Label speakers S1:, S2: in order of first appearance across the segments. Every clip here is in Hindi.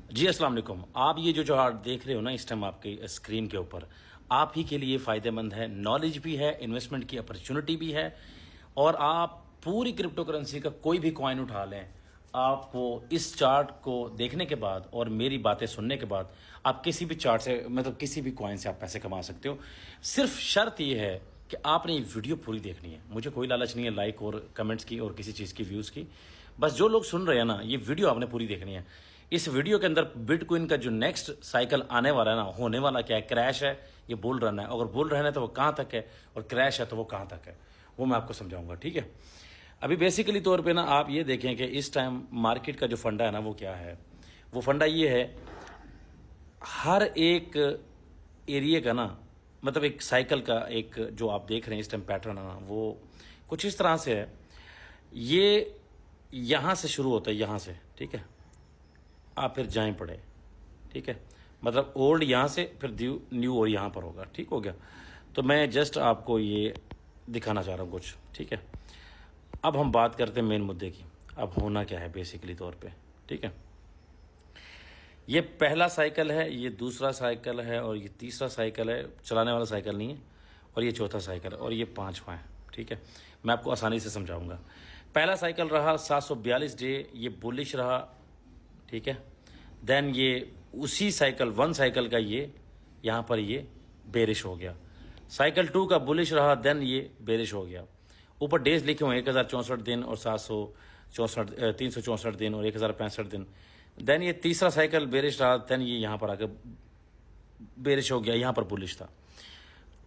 S1: जी अस्सलाम वालेकुम। आप ये जो चार्ट देख रहे हो ना इस टाइम आपके स्क्रीन के ऊपर, आप ही के लिए फ़ायदेमंद है। नॉलेज भी है, इन्वेस्टमेंट की अपॉर्चुनिटी भी है। और आप पूरी क्रिप्टो करेंसी का कोई भी कॉइन उठा लें, आपको इस चार्ट को देखने के बाद और मेरी बातें सुनने के बाद आप किसी भी चार्ट से मतलब किसी भी कॉइन से आप पैसे कमा सकते हो। सिर्फ शर्त ये है कि आपने ये वीडियो पूरी देखनी है। मुझे कोई लालच नहीं है लाइक और कमेंट्स की और किसी चीज़ की व्यूज़ की। बस जो लोग सुन रहे हैं ना, ये वीडियो आपने पूरी देखनी है। इस वीडियो के अंदर बिटकॉइन का जो नेक्स्ट साइकिल आने वाला है ना, होने वाला क्या है, क्रैश है, ये बुल रन है। अगर बुल रन है तो वो कहाँ तक है और क्रैश है तो वो कहाँ तक है, वो मैं आपको समझाऊंगा। ठीक है, अभी बेसिकली तौर पे ना आप ये देखें कि इस टाइम मार्केट का जो फंडा है ना वो क्या है। वो फंडा ये है, हर एक एरिया का ना, मतलब एक साइकिल का एक जो आप देख रहे हैं इस टाइम पैटर्न है ना, वो कुछ इस तरह से है। ये यहाँ से शुरू होता है, यहाँ से, ठीक है, आप फिर जाएं पड़े, ठीक है, मतलब ओल्ड यहाँ से फिर न्यू और यहाँ पर होगा। ठीक हो गया। तो मैं जस्ट आपको ये दिखाना चाह रहा हूँ कुछ, ठीक है। अब हम बात करते हैं मेन मुद्दे की। अब होना क्या है बेसिकली तौर पे, ठीक है। ये पहला साइकिल है, ये दूसरा साइकिल है और ये तीसरा साइकिल है। चलाने वाला साइकिल नहीं है। और ये चौथा साइकिल है और ये पांचवा है, ठीक है। मैं आपको आसानी से समझाऊंगा। पहला साइकिल रहा 742 डे, ये बुलिश रहा, ठीक है। देन ये उसी साइकिल वन साइकिल का ये यहाँ पर ये बेरिश हो गया। साइकिल 2 का बुलिश रहा, देन ये बेरिश हो गया। ऊपर डेज लिखे हुए हैं 1064 दिन और 364 दिन और 1065 दिन। देन ये तीसरा साइकिल बेरिश रहा, देन ये यहाँ पर आकर बेरिश हो गया, यहाँ पर बुलिश था।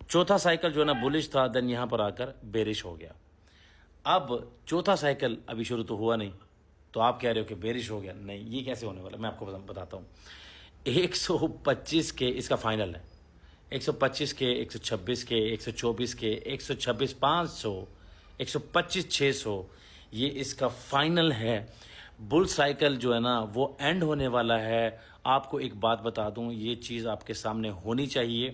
S1: चौथा साइकिल जो है ना बुलिश था, देन यहाँ पर आकर बेरिश हो गया। अब चौथा साइकिल अभी शुरू तो हुआ नहीं, तो आप कह रहे हो कि बेरिश हो गया। नहीं, ये कैसे होने वाला, मैं आपको बताता हूँ। 125 के इसका फाइनल है, 125 के, 126 के, 124 के, 126 500, 125 600, ये इसका फाइनल है। बुल साइकिल जो है ना वो एंड होने वाला है। आपको एक बात बता दूं, ये चीज़ आपके सामने होनी चाहिए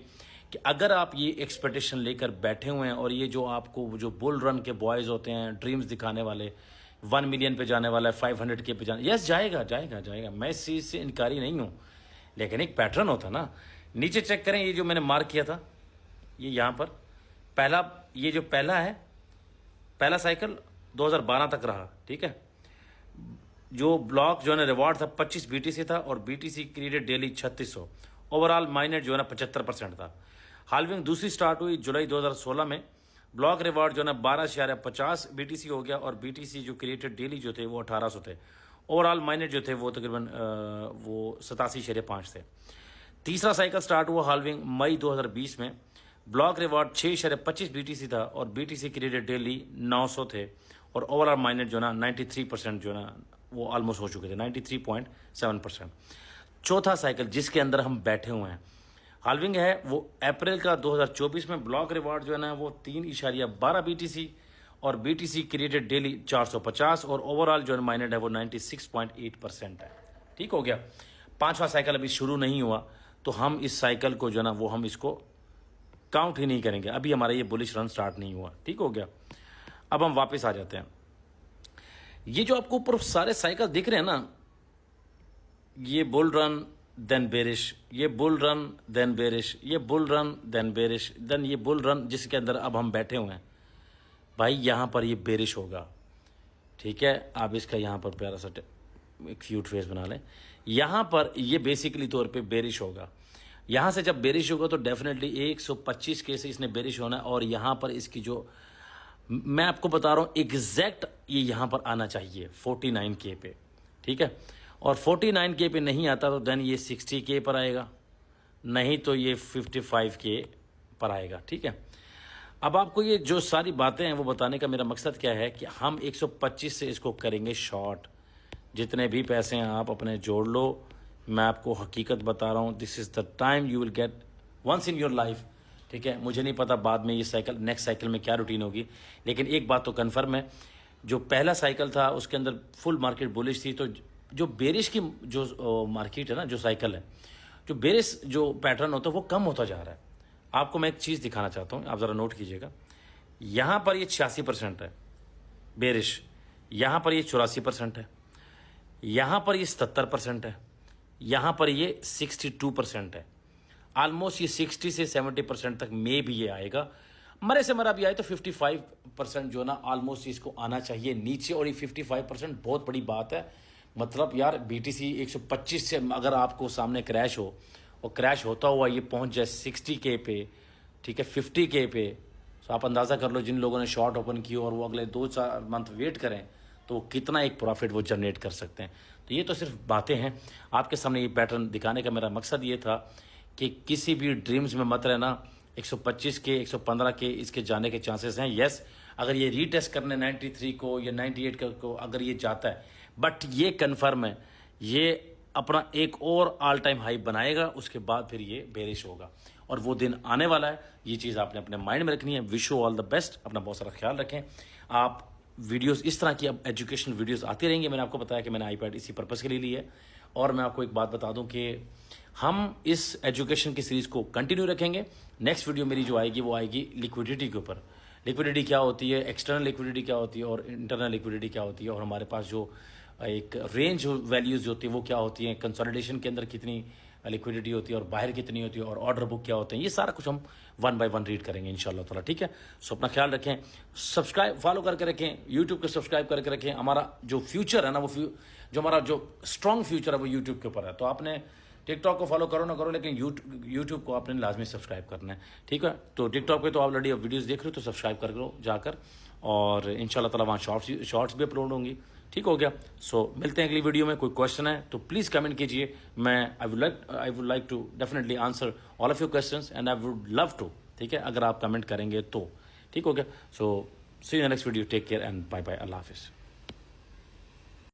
S1: कि अगर आप ये एक्सपेक्टेशन लेकर बैठे हुए हैं और ये जो आपको जो बुल रन के बॉयज़ होते हैं, ड्रीम्स दिखाने वाले, 1 मिलियन पे जाने वाला है, 500 के पे जाने, यस जाएगा जाएगा जाएगा, मैं इस चीज़ से इनकारी नहीं हूँ। लेकिन एक पैटर्न होता ना। नीचे चेक करें, ये जो मैंने मार्क किया था, ये यहाँ पर पहला, ये जो पहला है, पहला साइकिल 2012 तक रहा, ठीक है। जो ब्लॉक जो है ना रिवॉर्ड था 25 बीटीसी था और BTC created daily 3600। Overall minor जो है ना 75% था। हाल्विंग दूसरी स्टार्ट हुई जुलाई 2016 में। ब्लॉक रिवॉर्ड जो है ना 12.50 बीटीसी हो गया और बीटीसी जो क्रिएटेड डेली जो थे वो 1800 थे। ओवरऑल माइनर जो थे वो तकरीबन वो 87.5 थे। तीसरा साइकिल स्टार्ट हुआ हाल्विंग मई 2020 में। ब्लॉक रिवॉर्ड 6.25 बीटीसी था और बीटीसी क्रिएटेड डेली 900 थे और ओवरऑल माइनर जो ना 93% जो ना वो ऑलमोस्ट हो चुके थे, 93.7%। चौथा साइकिल जिसके अंदर हम बैठे हुए हैं, हाल्विंग है, वो अप्रैल का 2024 में। ब्लॉक रिवॉर्ड जो है ना वो 3.12 बीटीसी और बीटीसी क्रिएटेड डेली 450 और ओवरऑल जो माइनर है वो 96.8% है। ठीक हो गया। पांचवा साइकिल अभी शुरू नहीं हुआ, तो हम इस साइकिल को जो है ना वो हम इसको काउंट ही नहीं करेंगे। अभी हमारा ये बुलिश रन स्टार्ट नहीं हुआ। ठीक हो गया। अब हम वापस आ जाते हैं। ये जो आपको ऊपर सारे साइकिल दिख रहे हैं ना, ये बुल रन देन बेरिश, ये बुल रन देन बेरिश, ये bull run then bearish, then ये बुल रन जिसके अंदर अब हम बैठे हुए हैं भाई, यहाँ पर ये बेरिश होगा। ठीक है, आप इसका यहाँ पर प्यारा सा एक क्यूट फेस बना लें। यहाँ पर ये बेसिकली तौर पे बेरिश होगा। यहाँ से जब बेरिश होगा तो डेफिनेटली 125 के से इसने बेरिश होना है और यहाँ पर इसकी जो मैं आपको बता रहा हूँ एग्जैक्ट ये यहाँ पर आना चाहिए 49 के पे। ठीक है, और 49 के पे नहीं आता तो देन ये 60 के पर आएगा, नहीं तो ये 55 के पर आएगा। ठीक है, अब आपको ये जो सारी बातें हैं वो बताने का मेरा मकसद क्या है कि हम 125 से इसको करेंगे शॉर्ट। जितने भी पैसे हैं आप अपने जोड़ लो, मैं आपको हकीकत बता रहा हूँ। This is the time you will get once in your life. ठीक है, मुझे नहीं पता बाद में ये साइकिल नेक्स्ट साइकिल में क्या रूटीन होगी, लेकिन एक बात तो कन्फर्म है, जो पहला साइकिल था उसके अंदर फुल मार्केट बुलिश थी। तो जो बेरिश की जो मार्केट है ना, जो साइकिल है, जो बेरिश जो पैटर्न होता है वो कम होता जा रहा है। आपको मैं एक चीज़ दिखाना चाहता हूँ, आप ज़रा नोट कीजिएगा। यहाँ पर ये 86% है बेरिश, यहाँ पर ये 84% है, यहाँ पर ये 77% है, यहाँ पर ये 62% है। ऑलमोस्ट ये 60 से 70% तक मे भी ये आएगा। मरे से मरा भी आए तो 55% जो ना ऑलमोस्ट इसको आना चाहिए नीचे, और ये 55% बहुत बड़ी बात है। मतलब यार BTC 125 से अगर आपको सामने क्रैश हो और क्रैश होता हुआ ये पहुंच जाए 60K पे, ठीक है, 50K पे, तो आप अंदाज़ा कर लो जिन लोगों ने शॉर्ट ओपन की और वो अगले 2-4 मंथ वेट करें तो कितना एक प्रॉफिट वो जनरेट कर सकते हैं। तो ये तो सिर्फ बातें हैं, आपके सामने ये पैटर्न दिखाने का मेरा मकसद ये था कि किसी भी ड्रीम्स में मत रहना। 125K 115K इसके जाने के चांसेस हैं। यस, अगर ये रीटेस्ट करने 93 को या 98 को अगर ये जाता है, बट ये कन्फर्म है ये अपना एक और ऑल टाइम हाई बनाएगा, उसके बाद फिर ये बेरिश होगा और वो दिन आने वाला है। ये चीज़ आपने अपने माइंड में रखनी है। Wish you all the best, अपना बहुत सारा ख्याल रखें। आप वीडियोस इस तरह की अब एजुकेशन वीडियोस आती रहेंगी। मैंने आपको बताया कि मैंने आईपैड इसी पर्पज़ के लिए ली है। और मैं आपको एक बात बता दूं कि हम इस एजुकेशन की सीरीज़ को कंटिन्यू रखेंगे। नेक्स्ट वीडियो मेरी जो आएगी वो आएगी लिक्विडिटी के ऊपर। लिक्विडिटी क्या होती है, एक्सटर्नल लिक्विडिटी क्या होती है और इंटरनल लिक्विडिटी क्या होती है, और हमारे पास जो एक रेंज वैल्यूज़ होती है वो क्या होती हैं, कंसोलिडेशन के अंदर कितनी लिक्विडिटी होती है और बाहर कितनी होती है, और ऑर्डर बुक क्या होते हैं, ये सारा कुछ हम 1 बाय 1 रीड करेंगे इंशाल्लाह ताला। ठीक है, सो अपना ख्याल रखें, सब्सक्राइब फॉलो करके रखें, यूट्यूब को सब्सक्राइब करके रखें। हमारा जो फ्यूचर है ना, वो जो हमारा जो स्ट्रॉन्ग फ्यूचर है वो यूट्यूब के ऊपर है। तो आपने टिकटॉक को फॉलो करो ना करो, लेकिन यूट्यूब को आपने लाजमी सब्सक्राइब करना है। ठीक है, तो टिकटॉक पे तो आप ऑलरेडी वीडियोस देख रहे हो तो सब्सक्राइब कर लो जाकर, और इंशाल्लाह ताला वहाँ शॉर्ट्स भी अपलोड होंगी। ठीक हो गया, सो मिलते हैं अगली वीडियो में। कोई क्वेश्चन है तो प्लीज़ कमेंट कीजिए। मैं I would like to definitely answer all of your questions and I would love to. ठीक है, अगर आप कमेंट करेंगे तो। ठीक हो गया, so see you next video, take care and bye bye, अल्लाह हाफिज़।